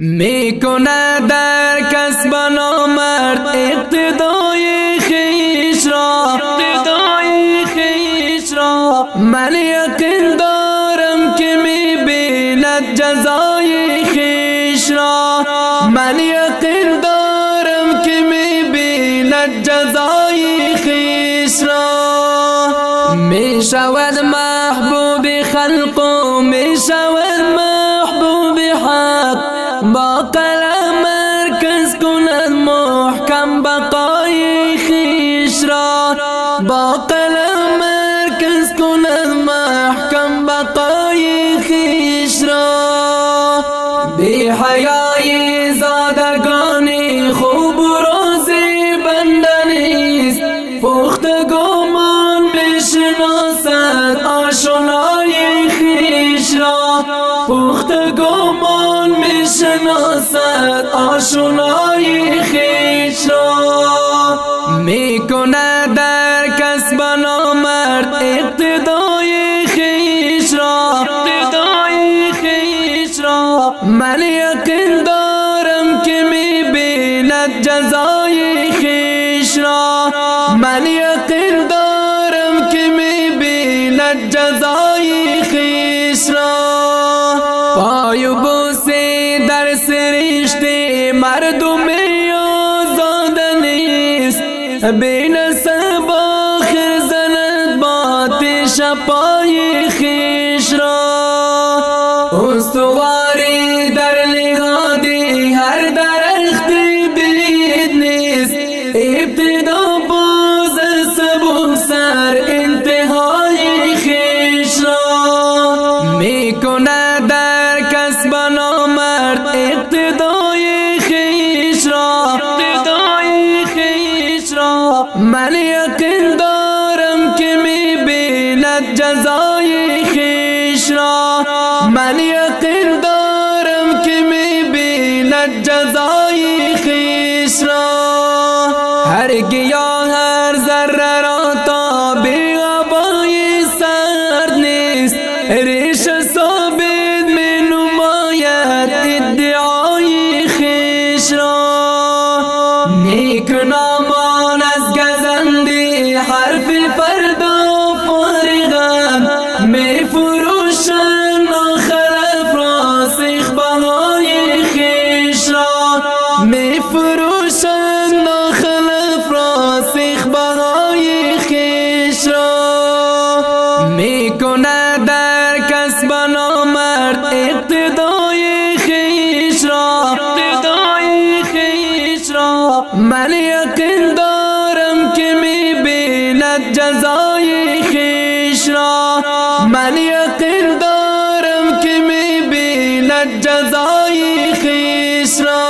میکنه در کسب نامرد اقتدای خویش را من یقین دارم که میبیند جزای خویش را من یقین دارم که میبیند جزای خویش را میشود محبوب خلق و میشود محبوب حق با قلم مرکز کند محکم بقای خویش را با قلم مرکز کند محکم بقای خویش را بی حیای زادگانی خوب و روزی بنده نیست پخته گمان میشناسد آشنای خویش را پخته گمان میشناسد آشنای خویش را میکنه در کسب نامرد اقتدای خویش را من یقین دارم که میبیند جزای خویش را من یقین دارم که میبیند جزای خویش را پای و بوسی در سرشت مردم آزاده نیست بی نسب آخر زند باتش پای خویش را استواری در نهادی هر درختی بید نیست ابتدا باز سبو سر انتهای خویش را میکنه در کسب نامرد اقتدای خویش را من یقین دارم که میبیند جزای خویش را من یقین دارم که میبیند جزای خویش را هر گیاه هر ذره را تا بی آبای سرد نیست ریش ثابت می نماید ادعای خویش را نیک نامان از گزندی حرف فردا فارغند می فروشند ناخلف را سیخ بهای خویش را می فروشند ناخلف را سیخ بهای خویش را میکنه در کسب نامرد اقتدای خویش را من یقین دارم که میبیند جزای خویش را من یقین دارم که میبیند جزای خویش را